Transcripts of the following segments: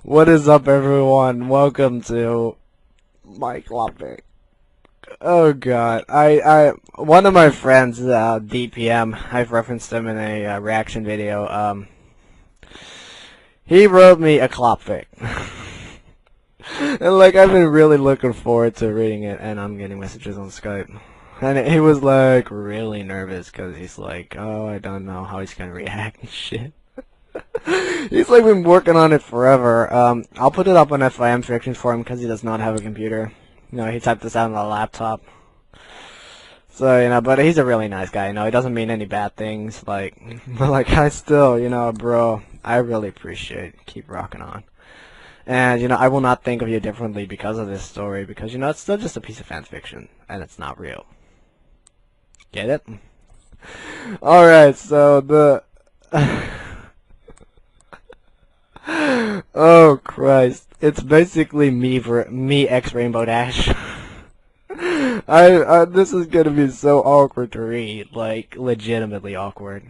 What is up, everyone? Welcome to my Clopfic. Oh god, one of my friends, DPM, I've referenced him in a reaction video. He wrote me a Clopfic. And like, I've been really looking forward to reading it, and I'm getting messages on Skype. And he was like really nervous because he's like, oh, I don't know how he's gonna react and shit. He's like been working on it forever. I'll put it up on FIM Fiction for him because he does not have a computer. You know, he typed this out on a laptop. So, you know, but he's a really nice guy, you know, he doesn't mean any bad things, like, but like, I still, you know, bro, I really appreciate it. Keep rocking on. And, you know, I will not think of you differently because of this story, because, you know, it's still just a piece of fan fiction, and it's not real. Get it? Alright, so the... Oh Christ! It's basically me ex Rainbow Dash. This is gonna be so awkward to read, like legitimately awkward.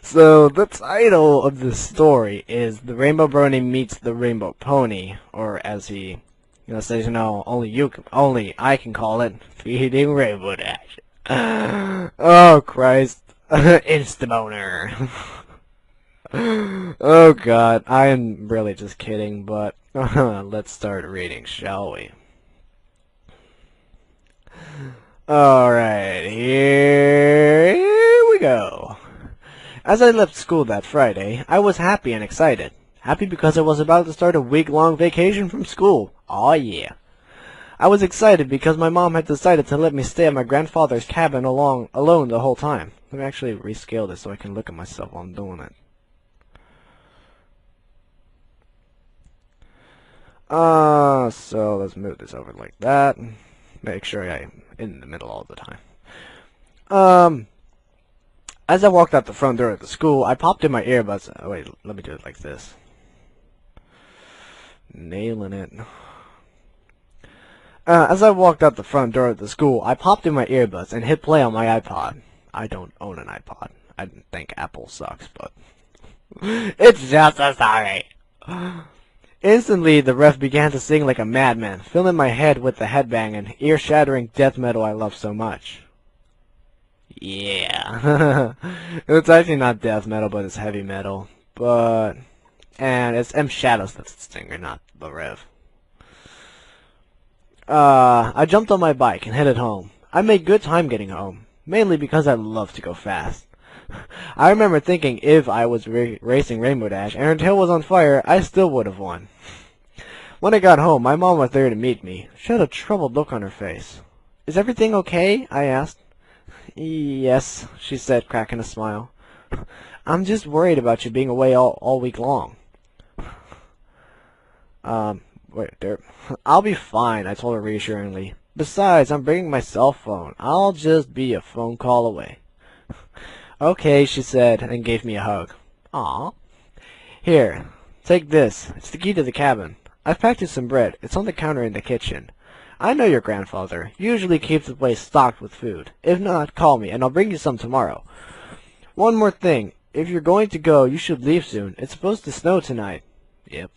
So the title of the story is "The Rainbow Brony Meets the Rainbow Pony," or as he, you know, says, you know, only I can call it "Feeding Rainbow Dash." Oh Christ! Insta-boner. Oh god, I am really just kidding, but let's start reading, shall we? Alright, here we go. As I left school that Friday, I was happy and excited. Happy because I was about to start a week-long vacation from school. Aw yeah. I was excited because my mom had decided to let me stay at my grandfather's cabin alone the whole time. Let me actually rescale this so I can look at myself while I'm doing it. So let's move this over like that. Make sure I'm in the middle all the time. As I walked out the front door of the school, I popped in my earbuds. Oh, wait, let me do it like this. Nailing it. As I walked out the front door of the school, I popped in my earbuds and hit play on my iPod. I don't own an iPod. I think Apple sucks, but it's just a sorry. Instantly, the ref began to sing like a madman, filling my head with the headbang and ear-shattering death metal I love so much. Yeah. It's actually not death metal, but it's heavy metal. And it's M Shadows that's the singer, not the ref. I jumped on my bike and headed home. I made good time getting home, mainly because I love to go fast. I remember thinking if I was racing Rainbow Dash and her tail was on fire, I still would have won. When I got home, my mom was there to meet me. She had a troubled look on her face. Is everything okay? I asked. Yes, she said, cracking a smile. I'm just worried about you being away all week long. Wait, there. I'll be fine, I told her reassuringly. Besides, I'm bringing my cell phone. I'll just be a phone call away. Okay, she said, and gave me a hug. Aw. Here, take this. It's the key to the cabin. I've packed you some bread. It's on the counter in the kitchen. I know your grandfather. Usually keeps the place stocked with food. If not, call me, and I'll bring you some tomorrow. One more thing. If you're going to go, you should leave soon. It's supposed to snow tonight. Yep.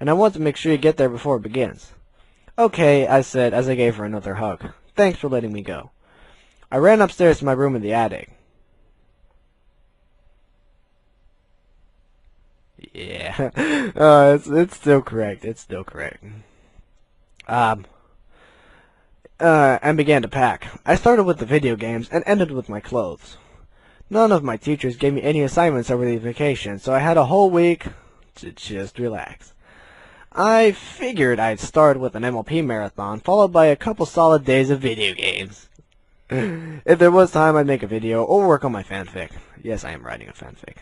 And I want to make sure you get there before it begins. Okay, I said, as I gave her another hug. Thanks for letting me go. I ran upstairs to my room in the attic. Yeah, it's still correct. It's still correct. And began to pack. I started with the video games and ended with my clothes. None of my teachers gave me any assignments over the vacation, so I had a whole week to just relax. I figured I'd start with an MLP marathon, followed by a couple solid days of video games. If there was time, I'd make a video or work on my fanfic. Yes, I am writing a fanfic.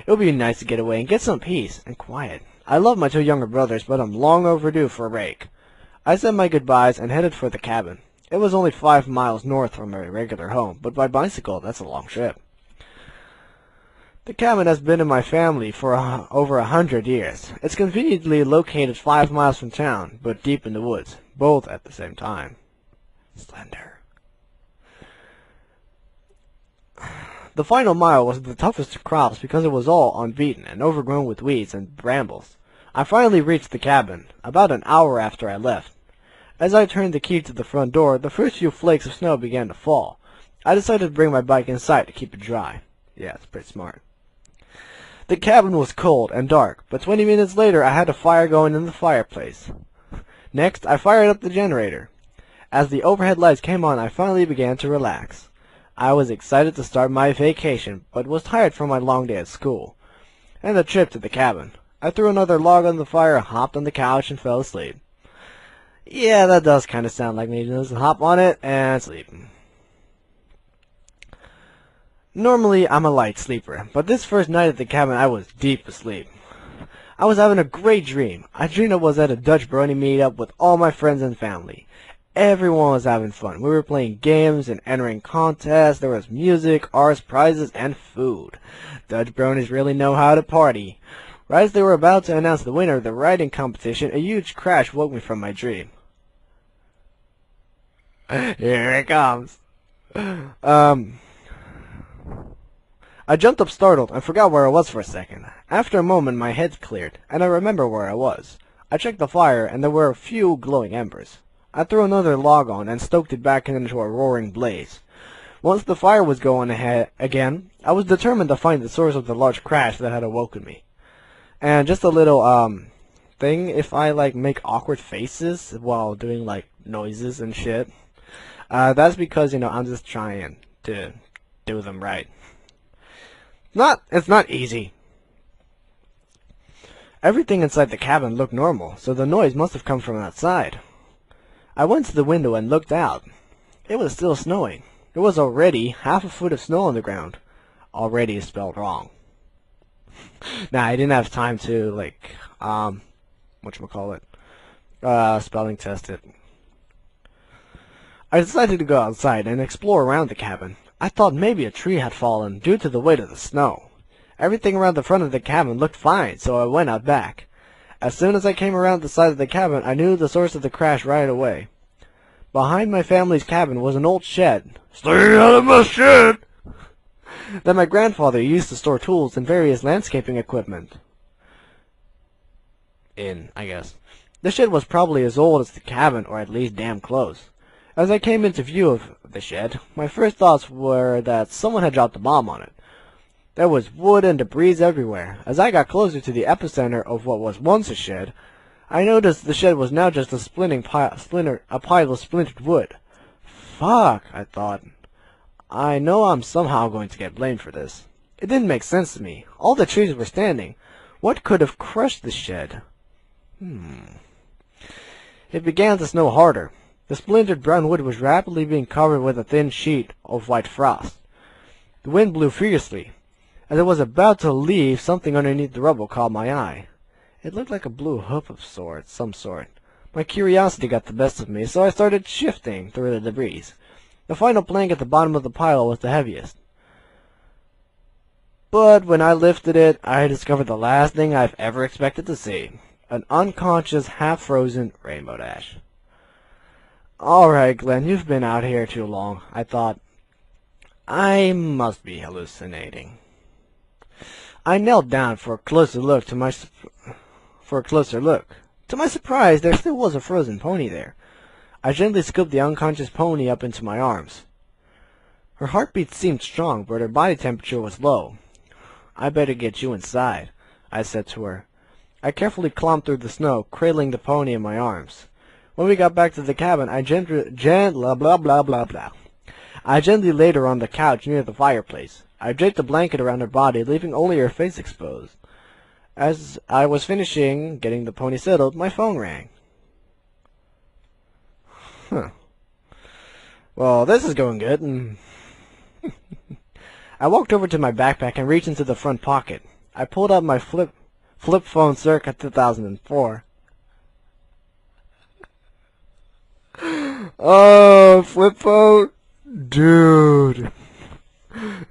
It would be nice to get away and get some peace and quiet. I love my two younger brothers, but I'm long overdue for a break. I said my goodbyes and headed for the cabin. It was only 5 miles north from my regular home, but by bicycle, that's a long trip. The cabin has been in my family for over 100 years. It's conveniently located 5 miles from town, but deep in the woods, both at the same time. Slender. The final mile was the toughest of crops because it was all unbeaten and overgrown with weeds and brambles. I finally reached the cabin, about an hour after I left. As I turned the key to the front door, the first few flakes of snow began to fall. I decided to bring my bike inside to keep it dry. Yeah, it's pretty smart. The cabin was cold and dark, but 20 minutes later I had a fire going in the fireplace. Next, I fired up the generator. As the overhead lights came on, I finally began to relax. I was excited to start my vacation, but was tired from my long day at school and the trip to the cabin. I threw another log on the fire, hopped on the couch, and fell asleep. Yeah, that does kind of sound like me. Just hop on it and sleep. Normally, I'm a light sleeper, but this first night at the cabin, I was deep asleep. I was having a great dream. I dreamed I was at a TheRainbowBrony meetup with all my friends and family. Everyone was having fun. We were playing games and entering contests. There was music, arts, prizes, and food. TheRainbowBronies really know how to party. Right as they were about to announce the winner of the writing competition, a huge crash woke me from my dream. Here it comes. I jumped up startled and forgot where I was for a second. After a moment, my head cleared, and I remember where I was. I checked the fire, and there were a few glowing embers. I threw another log on and stoked it back into a roaring blaze. Once the fire was going ahead again, I was determined to find the source of the large crash that had awoken me. And just a little, thing, if I, make awkward faces while doing, noises and shit, that's because, I'm just trying to do them right. It's not easy. Everything inside the cabin looked normal, so the noise must have come from outside. I went to the window and looked out. It was still snowing. There was already half a foot of snow on the ground. Already is spelled wrong. Nah, I didn't have time to, spelling test it. I decided to go outside and explore around the cabin. I thought maybe a tree had fallen due to the weight of the snow. Everything around the front of the cabin looked fine, so I went out back. As soon as I came around the side of the cabin, I knew the source of the crash right away. Behind my family's cabin was an old shed. Stay out of my shed! That my grandfather used to store tools and various landscaping equipment in, I guess. The shed was probably as old as the cabin, or at least damn close. As I came into view of the shed, my first thoughts were that someone had dropped a bomb on it. There was wood and debris everywhere. As I got closer to the epicenter of what was once a shed, I noticed the shed was now just a pile of splintered wood. Fuck, I thought. I know I'm somehow going to get blamed for this. It didn't make sense to me. All the trees were standing. What could have crushed the shed? It began to snow harder. The splintered brown wood was rapidly being covered with a thin sheet of white frost. The wind blew fiercely. As I was about to leave, something underneath the rubble caught my eye. It looked like a blue hoop of some sort. My curiosity got the best of me, so I started shifting through the debris. The final plank at the bottom of the pile was the heaviest. But when I lifted it, I discovered the last thing I've ever expected to see. An unconscious, half-frozen Rainbow Dash. Alright, Glenn, you've been out here too long, I thought. I must be hallucinating. I knelt down for a closer look. To my surprise, there still was a frozen pony there. I gently scooped the unconscious pony up into my arms. Her heartbeat seemed strong, but her body temperature was low. I better get you inside, I said to her. I carefully clomped through the snow, cradling the pony in my arms. When we got back to the cabin, I gently laid her on the couch near the fireplace. I draped a blanket around her body, leaving only her face exposed. As I was finishing getting the pony settled, my phone rang. Well, this is going good. I walked over to my backpack and reached into the front pocket. I pulled out my flip phone circa 2004. Oh, flip phone? Dude.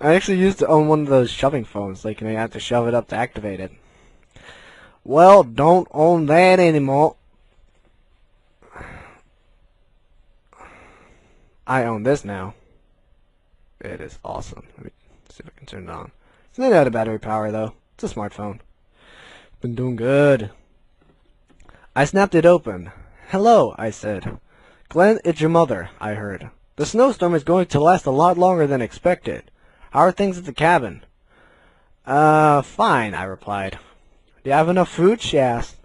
I actually used to own one of those shoving phones. You have to shove it up to activate it. Well, don't own that anymore. I own this now. It is awesome. Let me See if I can turn it on. It's not out of battery power, though. It's a smartphone. Been doing good. I snapped it open. Hello, I said. Glenn, it's your mother, I heard. The snowstorm is going to last a lot longer than expected. How are things at the cabin? Fine, I replied. Do you have enough food? She asked.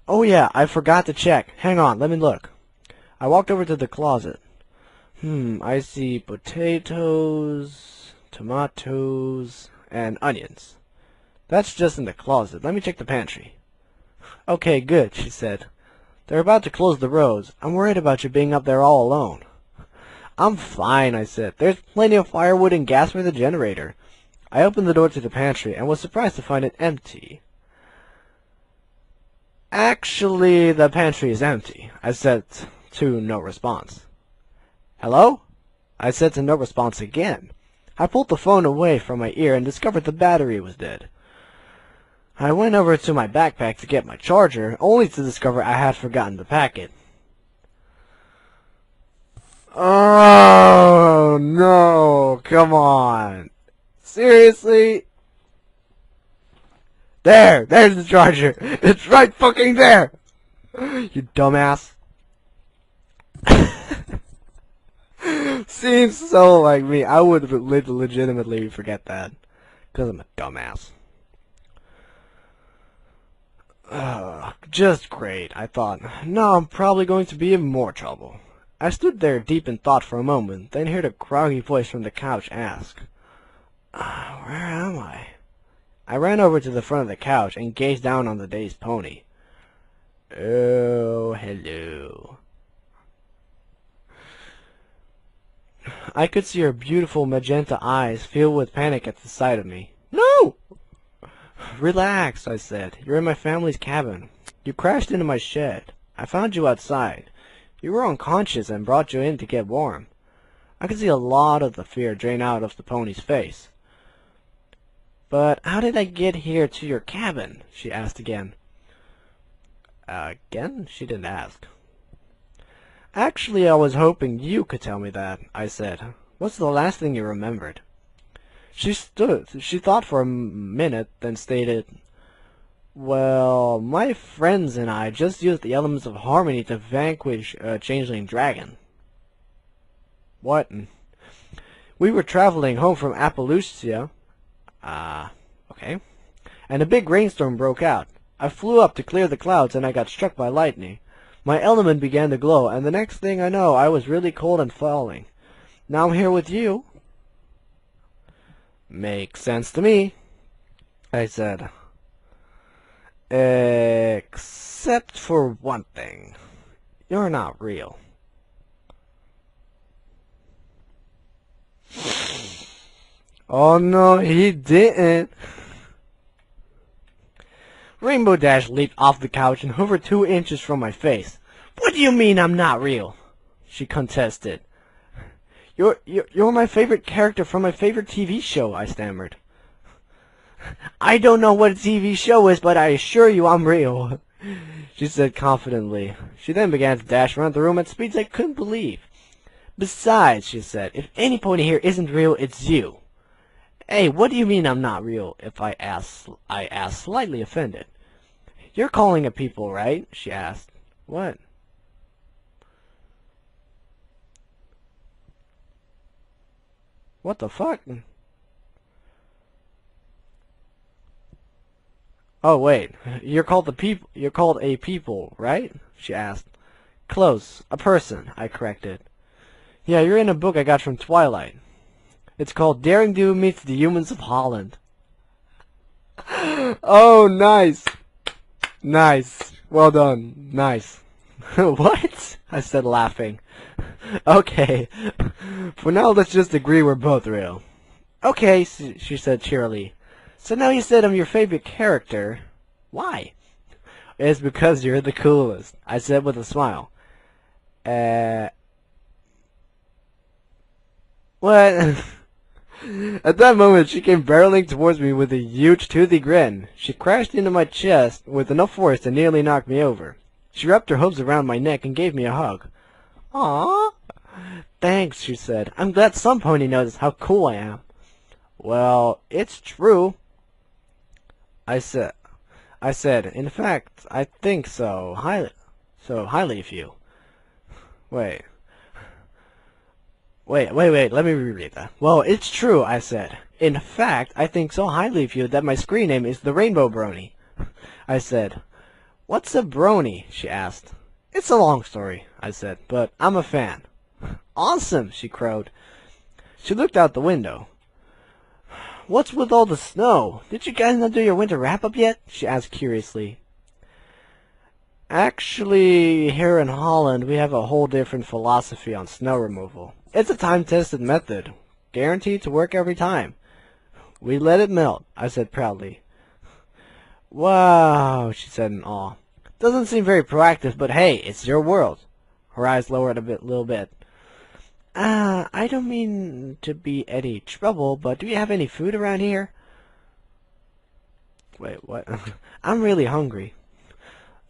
Oh yeah, I forgot to check. Hang on, let me look. I walked over to the closet. I see potatoes, tomatoes, and onions. That's just in the closet. Let me check the pantry. Okay, good, she said. They're about to close the roads. I'm worried about you being up there all alone. I'm fine, I said. There's plenty of firewood and gas for the generator. I opened the door to the pantry and was surprised to find it empty. Actually, the pantry is empty, I said to no response. Hello? I said to no response again. I pulled the phone away from my ear and discovered the battery was dead. I went over to my backpack to get my charger, only to discover I had forgotten to pack it. Oh, no, come on. Seriously? There's the charger. It's right fucking there. You dumbass. Seems so like me. I would legitimately forget that. Because I'm a dumbass. Just great, I thought. Now I'm probably going to be in more trouble. I stood there deep in thought for a moment, then heard a groggy voice from the couch ask, where am I? I ran over to the front of the couch and gazed down on the dazed pony. Oh, hello. I could see her beautiful magenta eyes filled with panic at the sight of me. No! Relax, I said. You're in my family's cabin. You crashed into my shed. I found you outside. You were unconscious and brought you in to get warm. I could see a lot of the fear drain out of the pony's face. But how did I get here to your cabin? She asked again. Again? She didn't ask. Actually, I was hoping you could tell me that, I said. What's the last thing you remembered? She thought for a minute, then stated, well, my friends and I just used the elements of harmony to vanquish a changeling dragon. What? We were traveling home from Appalachia. Okay. And a big rainstorm broke out. I flew up to clear the clouds and I got struck by lightning. My element began to glow, and the next thing I know, I was really cold and falling. Now I'm here with you. Makes sense to me, I said. Except for one thing. You're not real. Oh no, he didn't. Rainbow Dash leaped off the couch and hovered 2 inches from my face. What do you mean I'm not real? She contested. You're my favorite character from my favorite TV show, I stammered. I don't know what a TV show is, but I assure you I'm real, she said confidently. She then began to dash around the room at speeds I couldn't believe. Besides, she said, if any pony here isn't real, it's you. Hey, what do you mean I'm not real? I asked, slightly offended. You're calling at people, right? She asked. What? What the fuck? Oh wait, you're called a people, right? She asked. Close, a person, I corrected. Yeah, you're in a book I got from Twilight. It's called Daring Do Meets the Humans of Holland. Oh, nice. Nice. Well done. Nice. What? I said, laughing. Okay. For now, let's just agree we're both real. Okay, she said cheerily. So now you said I'm your favorite character. Why? It's because you're the coolest, I said with a smile. What? At that moment, she came barreling towards me with a huge, toothy grin. She crashed into my chest with enough force to nearly knock me over. She wrapped her hooves around my neck and gave me a hug. Aww. Thanks, she said. I'm glad some pony noticed how cool I am. Well, it's true, I said. In fact, I think so highly of you. Wait. Wait, let me reread that. Well, it's true, I said. In fact, I think so highly of you that my screen name is TheRainbowBrony. I said. What's a brony? She asked. It's a long story, I said, but I'm a fan. Awesome, she crowed. She looked out the window. What's with all the snow? Did you guys not do your winter wrap-up yet? She asked curiously. Actually, here in Holland, we have a whole different philosophy on snow removal. It's a time-tested method, guaranteed to work every time. We let it melt, I said proudly. Wow, she said in awe. Doesn't seem very proactive, but hey, it's your world. Her eyes lowered a little bit. I don't mean to be any trouble, but do you have any food around here? Wait, what? I'm really hungry.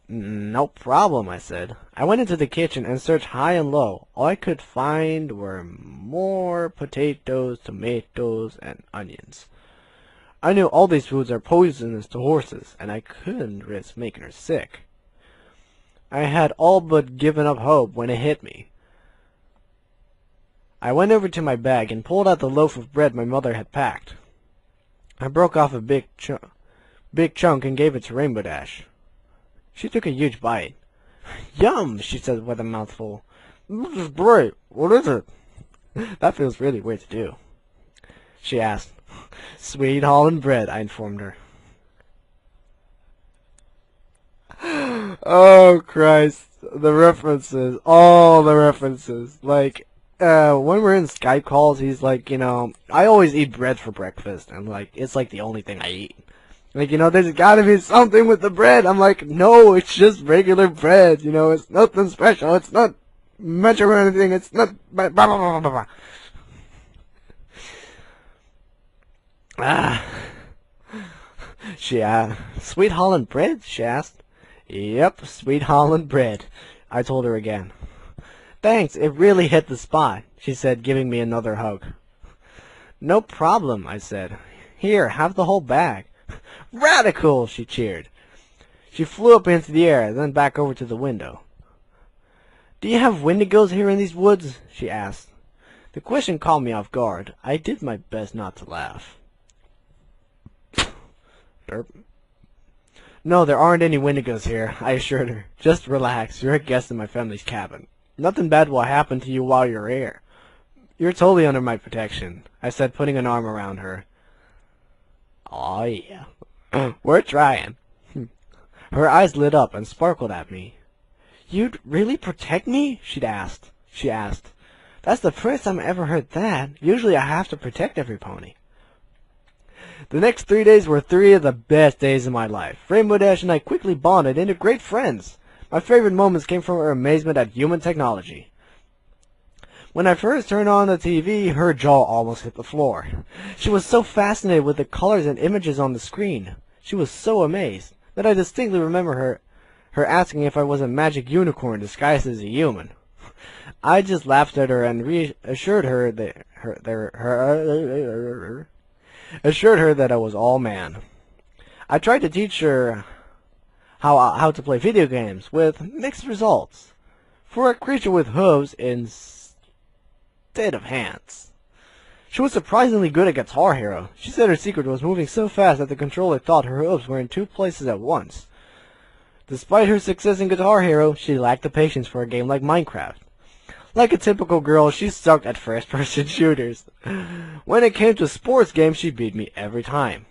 No problem, I said. I went into the kitchen and searched high and low. All I could find were more potatoes, tomatoes, and onions. I knew all these foods are poisonous to horses, and I couldn't risk making her sick. I had all but given up hope when it hit me. I went over to my bag and pulled out the loaf of bread my mother had packed. I broke off a big chunk and gave it to Rainbow Dash. She took a huge bite. Yum, she said with a mouthful. This is great. What is it? That feels really weird to do. She asked. Sweet Holland bread, I informed her. Oh, Christ. The references. All the references. Like, when we're in Skype calls, he's like, I always eat bread for breakfast. And, it's like the only thing I eat. Like, there's gotta be something with the bread. I'm like, no, it's just regular bread. It's nothing special. It's not much or anything. It's not blah, blah, blah, blah, blah. Sweet Holland bread? She asked. Yep, Sweet Holland bread, I told her again. Thanks, it really hit the spot, she said, giving me another hug. No problem, I said. Here, have the whole bag. Radical, she cheered. She flew up into the air, then back over to the window. Do you have wendigos here in these woods? She asked. The question caught me off guard. I did my best not to laugh. Derp. No, there aren't any wendigos here, I assured her. Just relax, you're a guest in my family's cabin. Nothing bad will happen to you while you're here. You're totally under my protection, I said, putting an arm around her. Aw, yeah. We're trying. Her eyes lit up and sparkled at me. You'd really protect me? She asked. That's the first time I ever heard that. Usually I have to protect every pony. The next 3 days were 3 of the best days of my life. Rainbow Dash and I quickly bonded into great friends. My favorite moments came from her amazement at human technology. When I first turned on the TV, her jaw almost hit the floor. She was so fascinated with the colors and images on the screen. She was so amazed that I distinctly remember her asking if I was a magic unicorn disguised as a human. I just laughed at her and reassured her that I was all man. I tried to teach her how to play video games with mixed results. For a creature with hooves instead of hands. She was surprisingly good at Guitar Hero. She said her secret was moving so fast that the controller thought her hooves were in 2 places at once. Despite her success in Guitar Hero, she lacked the patience for a game like Minecraft. Like a typical girl, she sucked at first-person shooters. When it came to sports games, she beat me every time.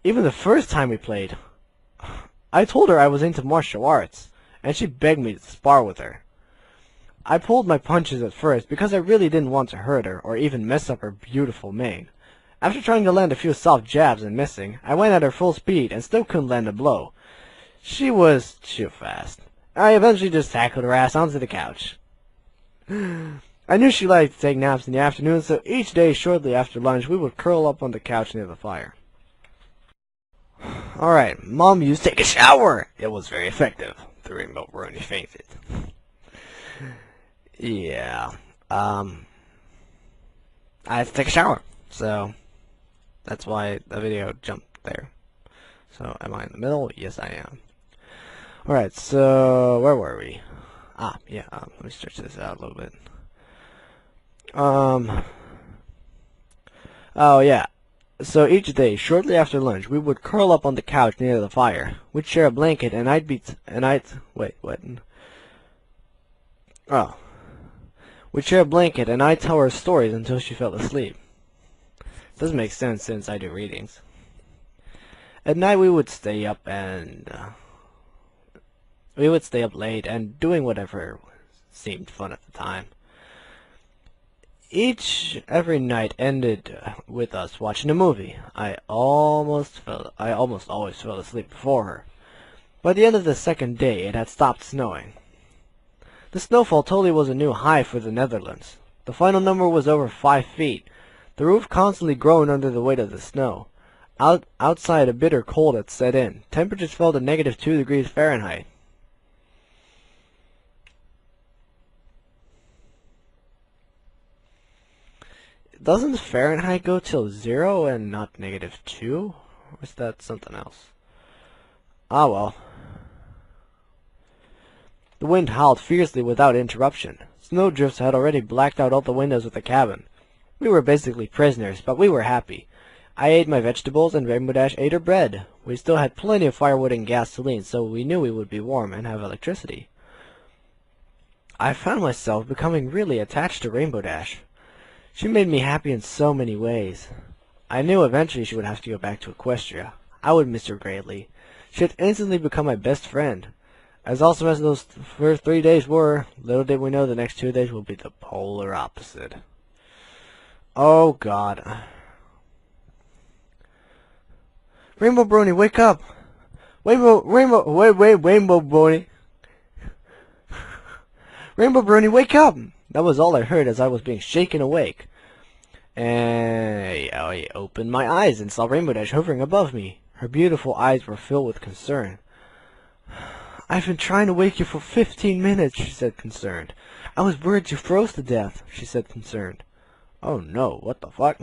Even the first time we played. I told her I was into martial arts, and she begged me to spar with her. I pulled my punches at first because I really didn't want to hurt her or even mess up her beautiful mane. After trying to land a few soft jabs and missing, I went at her full speed and still couldn't land a blow. She was too fast. I eventually just tackled her ass onto the couch. I knew she liked to take naps in the afternoon, so each day shortly after lunch we would curl up on the couch near the fire. Alright, Mom used to take a shower. It was very effective. TheRainbowBrony fainted. Yeah. I had to take a shower. So, That's why the video jumped there. So, am I in the middle? Yes, I am. Alright, so, where were we? Yeah, let me stretch this out a little bit. Oh, yeah. So each day, shortly after lunch, we would curl up on the couch near the fire. We'd share a blanket, and wait, what? Oh. We'd share a blanket, and I'd tell her stories until she fell asleep. Doesn't make sense since I do readings. At night, we would stay up late and doing whatever seemed fun at the time. Every night ended with us watching a movie. I almost always fell asleep before her. By the end of the second day, it had stopped snowing. The snowfall totally was a new high for the Netherlands. The final number was over 5 feet. The roof constantly groaned under the weight of the snow. Outside, a bitter cold had set in. Temperatures fell to -2 degrees Fahrenheit. Doesn't Fahrenheit go till 0 and not -2? Or is that something else? Ah, well. The wind howled fiercely without interruption. Snowdrifts had already blacked out all the windows of the cabin. We were basically prisoners, but we were happy. I ate my vegetables and Rainbow Dash ate her bread. We still had plenty of firewood and gasoline, so we knew we would be warm and have electricity. I found myself becoming really attached to Rainbow Dash. She made me happy in so many ways. I knew eventually she would have to go back to Equestria. I would miss her greatly. She had instantly become my best friend. As awesome as those first 3 days were, little did we know the next 2 days would be the polar opposite. Oh, God. RainbowBrony, wake up! Rainbow Brony. RainbowBrony, wake up! That was all I heard as I was being shaken awake. And I opened my eyes and saw Rainbow Dash hovering above me. Her beautiful eyes were filled with concern. I've been trying to wake you for 15 minutes, she said, concerned. I was worried you froze to death, she said, concerned. Oh no, what the fuck?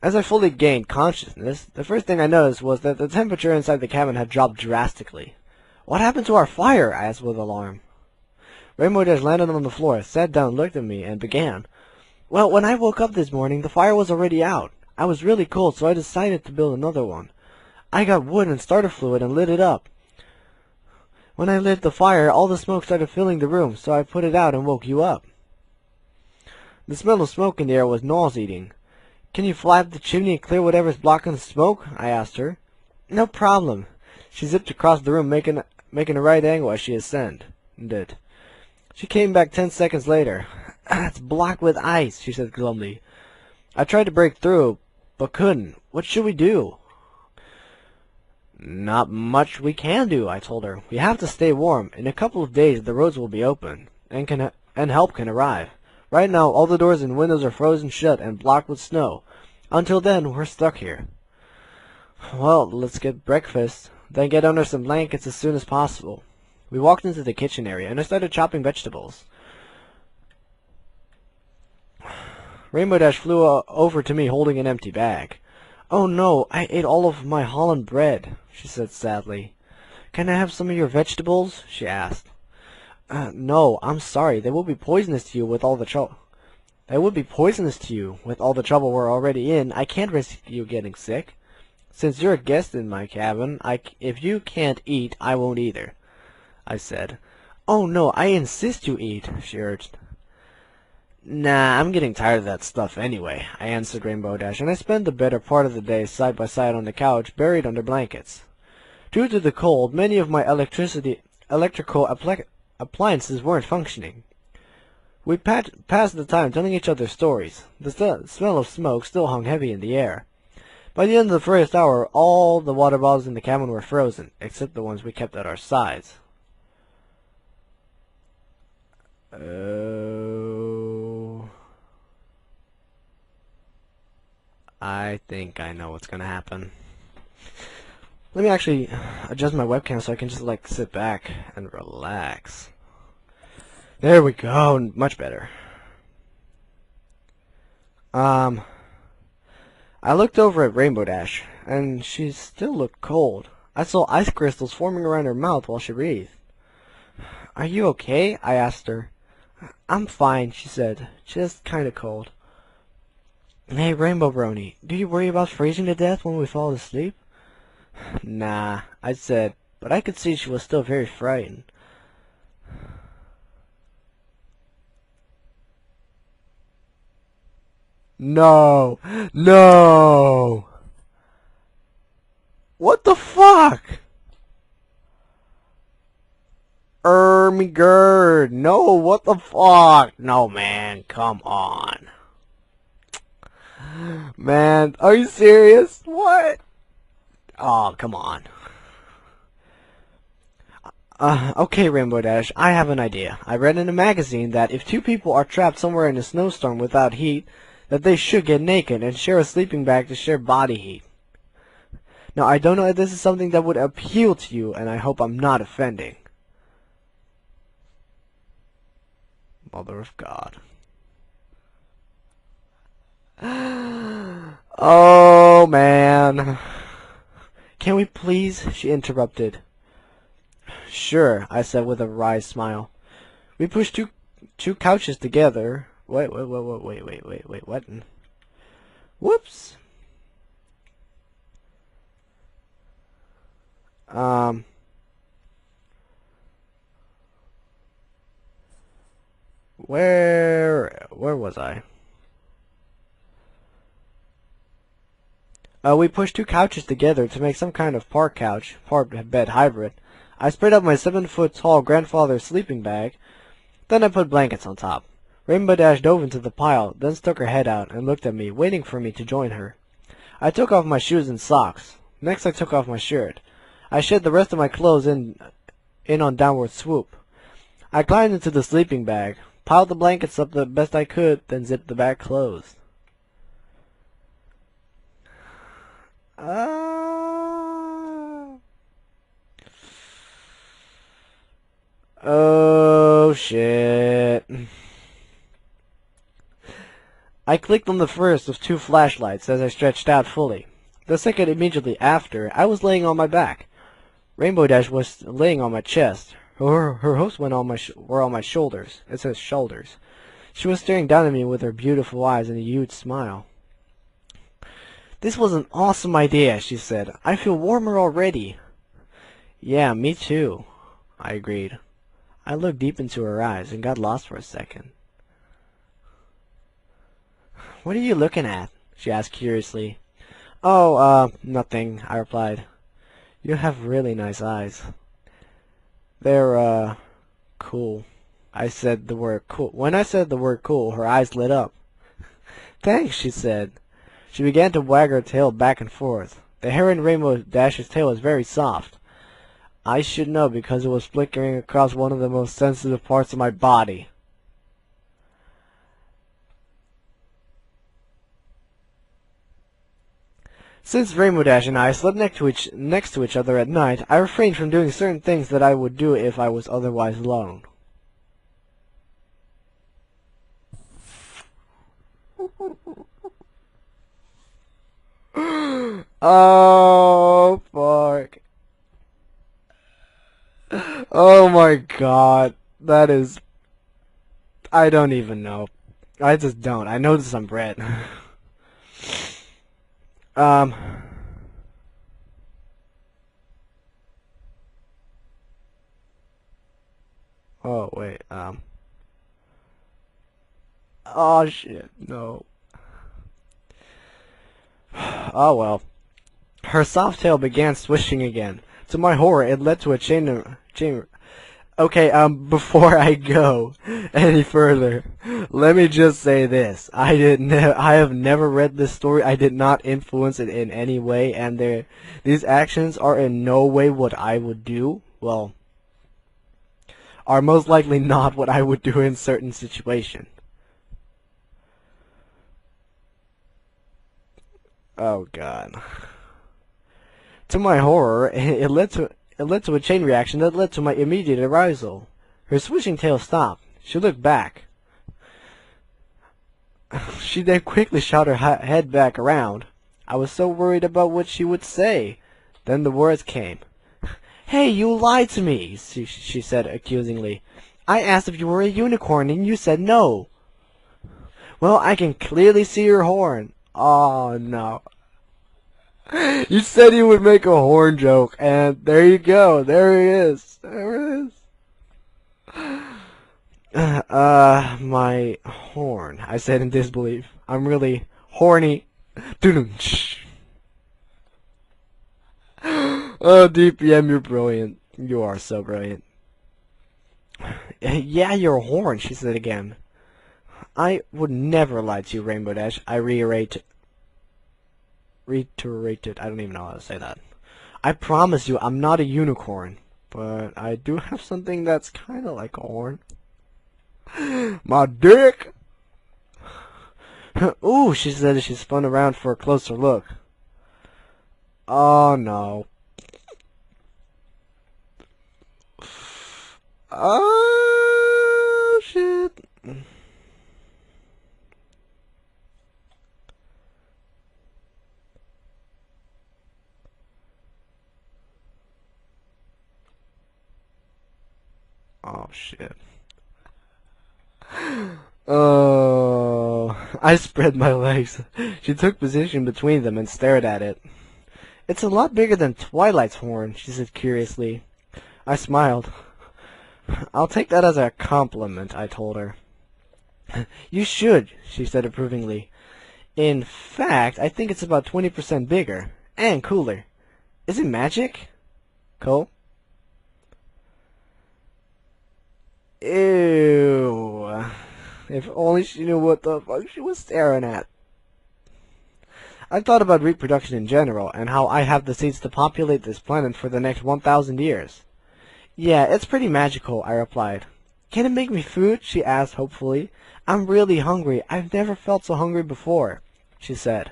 As I fully gained consciousness, the first thing I noticed was that the temperature inside the cabin had dropped drastically. What happened to our fire? I asked with alarm. Rainbow Dash landed on the floor, sat down, looked at me, and began. Well, when I woke up this morning, the fire was already out. I was really cold, so I decided to build another one. I got wood and starter fluid and lit it up. When I lit the fire, all the smoke started filling the room, so I put it out and woke you up. The smell of smoke in the air was nauseating. Can you fly up the chimney and clear whatever's blocking the smoke? I asked her. No problem. She zipped across the room, making a right angle as she ascended. She came back 10 seconds later. It's blocked with ice, she said glumly. I tried to break through, but couldn't. What should we do? Not much we can do, I told her. We have to stay warm. In a couple of days, the roads will be open, and help can arrive. Right now, all the doors and windows are frozen shut and blocked with snow. Until then, we're stuck here. Well, let's get breakfast, then get under some blankets as soon as possible. We walked into the kitchen area, and I started chopping vegetables. Rainbow Dash flew over to me holding an empty bag. Oh no, I ate all of my Holland bread, she said sadly. Can I have some of your vegetables? She asked. No, I'm sorry. They will be poisonous to you with all the trouble. They would be poisonous to you with all the trouble we're already in. I can't risk you getting sick. Since you're a guest in my cabin, if you can't eat, I won't either, I said. Oh no, I insist you eat, she urged. Nah, I'm getting tired of that stuff anyway, I answered Rainbow Dash, and I spent the better part of the day side by side on the couch, buried under blankets. Due to the cold, many of my electrical appliances weren't functioning. We passed the time telling each other stories. The smell of smoke still hung heavy in the air. By the end of the first hour, all the water bottles in the cabin were frozen, except the ones we kept at our sides. I think I know what's gonna happen. Let me actually adjust my webcam so I can just like sit back and relax. There we go, much better. I looked over at Rainbow Dash, and she still looked cold. I saw ice crystals forming around her mouth while she breathed. "Are you okay?" I asked her. "I'm fine," she said. "Just kinda cold." "Hey, RainbowBrony, do you worry about freezing to death when we fall asleep?" "Nah," I said, but I could see she was still very frightened. No! No! What the fuck? Ermigerd! No, what the fuck? No, man, come on. Man, are you serious? What? Oh, come on. Okay, Rainbow Dash, I have an idea. I read in a magazine that if two people are trapped somewhere in a snowstorm without heat, that they should get naked and share a sleeping bag to share body heat. Now, I don't know if this is something that would appeal to you, and I hope I'm not offending. Mother of God. Oh, man. Can we please? She interrupted. Sure, I said with a wry smile. We pushed two couches together. Wait, what? Whoops. Where was I? We pushed two couches together to make some kind of park couch, park bed hybrid. I spread out my 7-foot-tall grandfather's sleeping bag. Then I put blankets on top. Rainbow Dash dove into the pile, then stuck her head out and looked at me, waiting for me to join her. I took off my shoes and socks. Next I took off my shirt. I shed the rest of my clothes in on downward swoop. I climbed into the sleeping bag, piled the blankets up the best I could, then zipped the bag closed. Oh, shit. I clicked on the first of two flashlights as I stretched out fully. The second immediately after, I was laying on my back. Rainbow Dash was laying on my chest. Her hosts were on my shoulders. It says shoulders. She was staring down at me with her beautiful eyes and a huge smile. "This was an awesome idea," she said. "I feel warmer already." "Yeah, me too," I agreed. I looked deep into her eyes and got lost for a second. "What are you looking at?" she asked curiously. "Oh, nothing," I replied. "You have really nice eyes." "They're, cool." I said the word cool. When I said the word cool, her eyes lit up. "Thanks," she said. She began to wag her tail back and forth. The hair in Rainbow Dash's tail was very soft. I should know because it was flickering across one of the most sensitive parts of my body. Since Rainbow Dash and I slept next to each other at night, I refrained from doing certain things that I would do if I was otherwise alone. Oh, fuck. Oh my God. That is... I don't even know. I just don't. I know this on Brett. Oh, wait, oh, shit, no. Oh, well. Her soft tail began swishing again. To my horror, it led to a chain. Okay, before I go any further, let me just say this. I have never read this story. I did not influence it in any way, and these actions are in no way what I would do. Well, are most likely not what I would do in certain situations. Oh, God. To my horror, it led to a chain reaction that led to my immediate arousal. Her swishing tail stopped. She looked back. She then quickly shot her head back around. I was so worried about what she would say. Then the words came. "Hey, you lied to me," she said accusingly. "I asked if you were a unicorn, and you said no." "Well, I can clearly see your horn." Oh, no. You said you would make a horn joke, and there you go. There he is. There it is. My horn, I said in disbelief. I'm really horny. Oh, DPM, you're brilliant. You are so brilliant. Yeah, your horn, she said again. I would never lie to you, Rainbow Dash. I reiterated. I don't even know how to say that. I promise you, I'm not a unicorn. But I do have something that's kind of like a horn. My dick! Ooh, she said as she spun around for a closer look. Oh, no. Oh, shit. Oh, shit. Oh, I spread my legs. She took position between them and stared at it. "It's a lot bigger than Twilight's horn," she said curiously. I smiled. "I'll take that as a compliment," I told her. "You should," she said approvingly. "In fact, I think it's about 20% bigger. And cooler. Is it magic?" Cole? Ew. If only she knew what the fuck she was staring at. I thought about reproduction in general, and how I have the seeds to populate this planet for the next 1,000 years. "Yeah, it's pretty magical," I replied. "Can it make me food?" she asked hopefully. "I'm really hungry. I've never felt so hungry before," she said.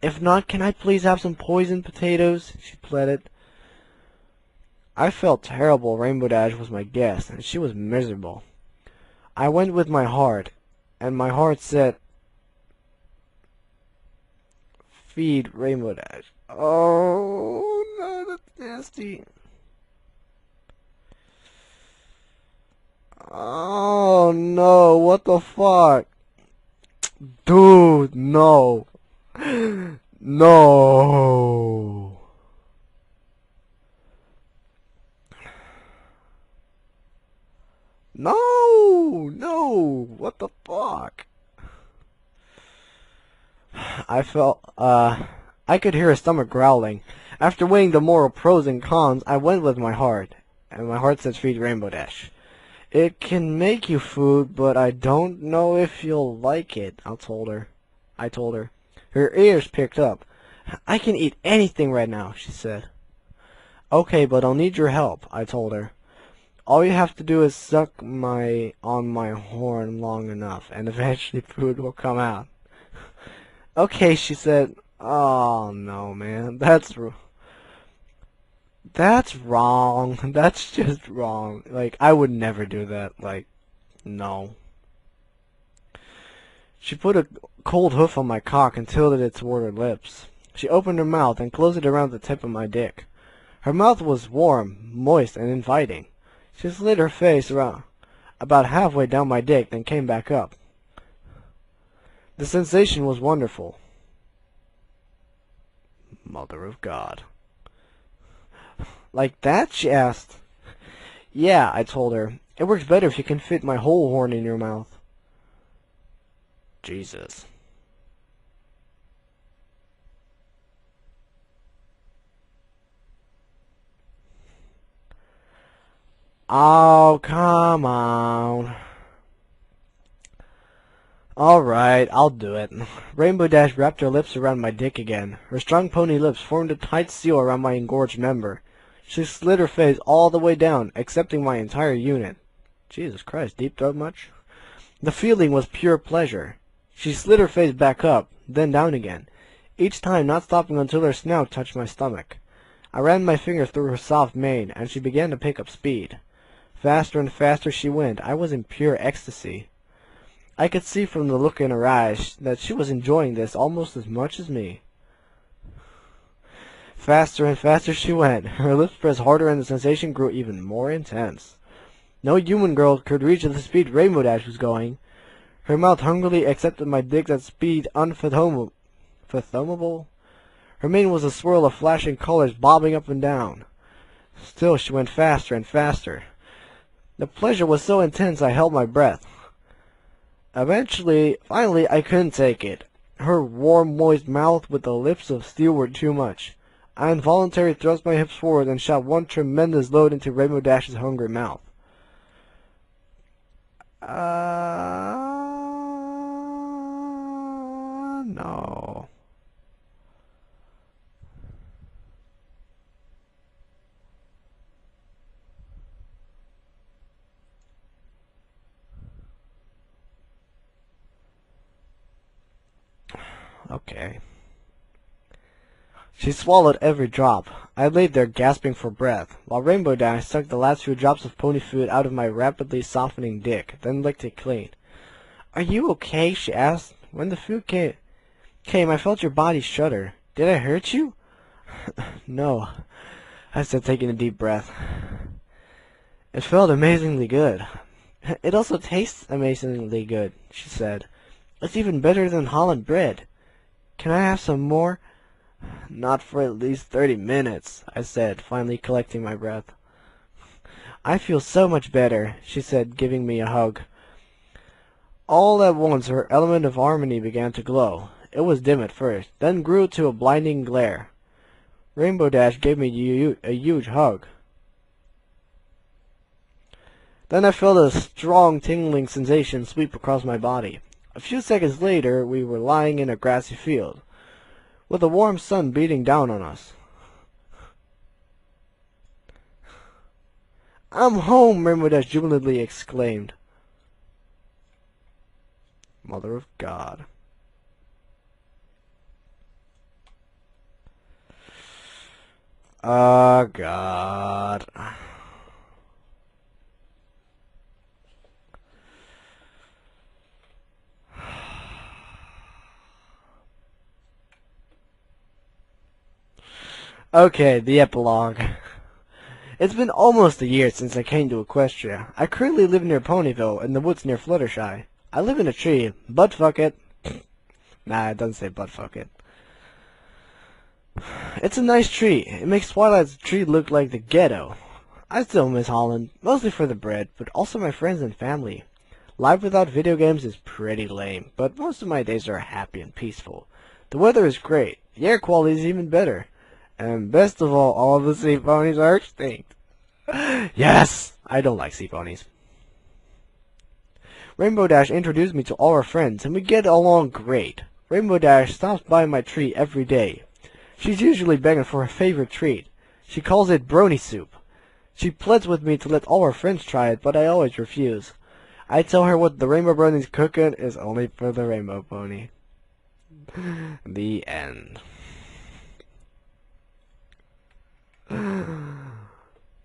"If not, can I please have some poisoned potatoes?" she pleaded. I felt terrible. Rainbow Dash was my guest, and she was miserable. I went with my heart, and my heart said, "Feed Rainbow Dash." Oh, no, that's nasty. Oh, no, what the fuck? Dude, no. No. No, what the fuck? I could hear his stomach growling. After weighing the moral pros and cons, I went with my heart, and my heart said feed Rainbow Dash. "It can make you food, but I don't know if you'll like it," I told her. Her ears picked up. "I can eat anything right now," she said. "Okay, but I'll need your help," I told her. "All you have to do is suck on my horn long enough, and eventually food will come out." "Okay," she said. Oh, no, man. That's wrong. That's just wrong. Like, I would never do that. Like, no. She put a cold hoof on my cock and tilted it toward her lips. She opened her mouth and closed it around the tip of my dick. Her mouth was warm, moist, and inviting. She slid her face around about halfway down my dick, then came back up. The sensation was wonderful. Mother of God. "Like that?" she asked. "Yeah," I told her. "It works better if you can fit my whole horn in your mouth." Jesus. Oh, come on. Alright, I'll do it. Rainbow Dash wrapped her lips around my dick again. Her strong pony lips formed a tight seal around my engorged member. She slid her face all the way down, accepting my entire unit. Jesus Christ, deep throat much? The feeling was pure pleasure. She slid her face back up, then down again, each time not stopping until her snout touched my stomach. I ran my finger through her soft mane, and she began to pick up speed. Faster and faster she went. I was in pure ecstasy. I could see from the look in her eyes that she was enjoying this almost as much as me. Faster and faster she went. Her lips pressed harder and the sensation grew even more intense. No human girl could reach the speed Rainbow Dash was going. Her mouth hungrily accepted my dick at speed unfathomable. Her mane was a swirl of flashing colors bobbing up and down. Still she went faster and faster. The pleasure was so intense I held my breath. Finally, I couldn't take it. Her warm, moist mouth with the lips of steel were too much. I involuntarily thrust my hips forward and shot one tremendous load into Rainbow Dash's hungry mouth. No. Okay. She swallowed every drop. I lay there gasping for breath, while Rainbow Dash sucked the last few drops of pony food out of my rapidly softening dick, then licked it clean. "Are you okay?" she asked. "When the food came, I felt your body shudder. Did I hurt you?" "No," I said, taking a deep breath. "It felt amazingly good." "It also tastes amazingly good," she said. "It's even better than Holland bread. Can I have some more?" "Not for at least 30 minutes, I said, finally collecting my breath. "I feel so much better," she said, giving me a hug. All at once her element of harmony began to glow. It was dim at first, then grew to a blinding glare. Rainbow Dash gave me a huge hug. Then I felt a strong tingling sensation sweep across my body. A few seconds later we were lying in a grassy field, with the warm sun beating down on us. "I'm home!" Rainbow Dash jubilantly exclaimed. Mother of God. Oh, God. Okay, the epilogue. It's been almost a year since I came to Equestria. I currently live near Ponyville, in the woods near Fluttershy. I live in a tree. Butt fuck it. Nah, it doesn't say butt fuck it. It's a nice tree. It makes Twilight's tree look like the ghetto. I still miss Holland, mostly for the bread, but also my friends and family. Life without video games is pretty lame, but most of my days are happy and peaceful. The weather is great. The air quality is even better. And best of all the sea ponies are extinct. Yes! I don't like sea ponies. Rainbow Dash introduced me to all her friends, and we get along great. Rainbow Dash stops by my tree every day. She's usually begging for her favorite treat. She calls it brony soup. She pleads with me to let all her friends try it, but I always refuse. I tell her what the Rainbow Brony's cooking is only for the Rainbow Pony. The end.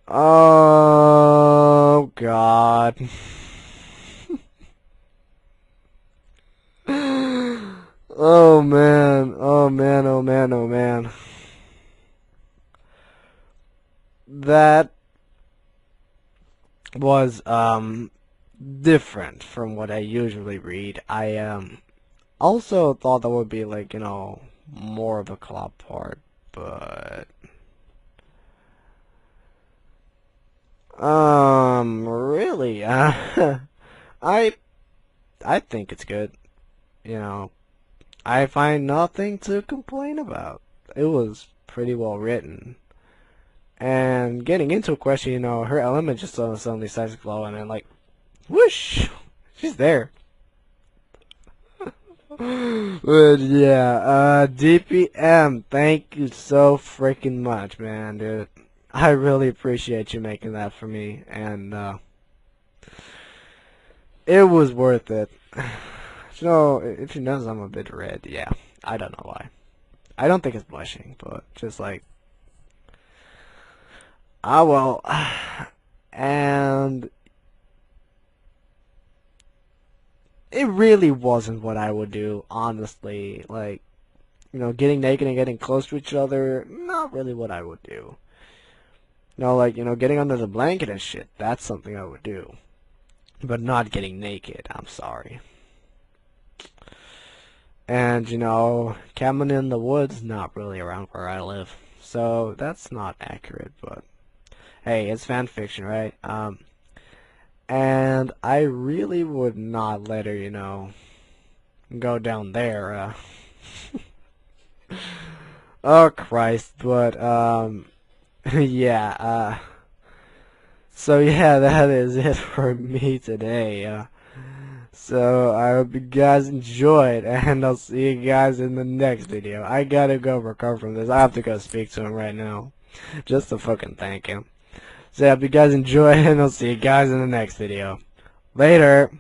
Oh, God. Oh, man. Oh, man. Oh, man. Oh, man. That was, different from what I usually read. I, also thought that would be, like, more of a club part, but... really, I think it's good. I find nothing to complain about. It was pretty well written. And getting into a question, her element just suddenly starts glowing and like, whoosh, she's there. But yeah, DPM, thank you so freaking much, man, dude. I really appreciate you making that for me, and it was worth it. If you notice I'm a bit red, yeah, I don't know why. I don't think it's blushing, but just like, well, and it really wasn't what I would do, honestly. Like, getting naked and getting close to each other, not really what I would do. Like, getting under the blanket and shit, that's something I would do. But not getting naked, I'm sorry. And, cabin in the woods, not really around where I live. So, that's not accurate, but hey, it's fan fiction, right? And I really would not let her, go down there. Oh, Christ, but, yeah, so yeah, that is it for me today. So I hope you guys enjoyed, and I'll see you guys in the next video. I gotta go recover from this. I have to go speak to him right now, just to fucking thank him. So I hope you guys enjoyed, and I'll see you guys in the next video. Later.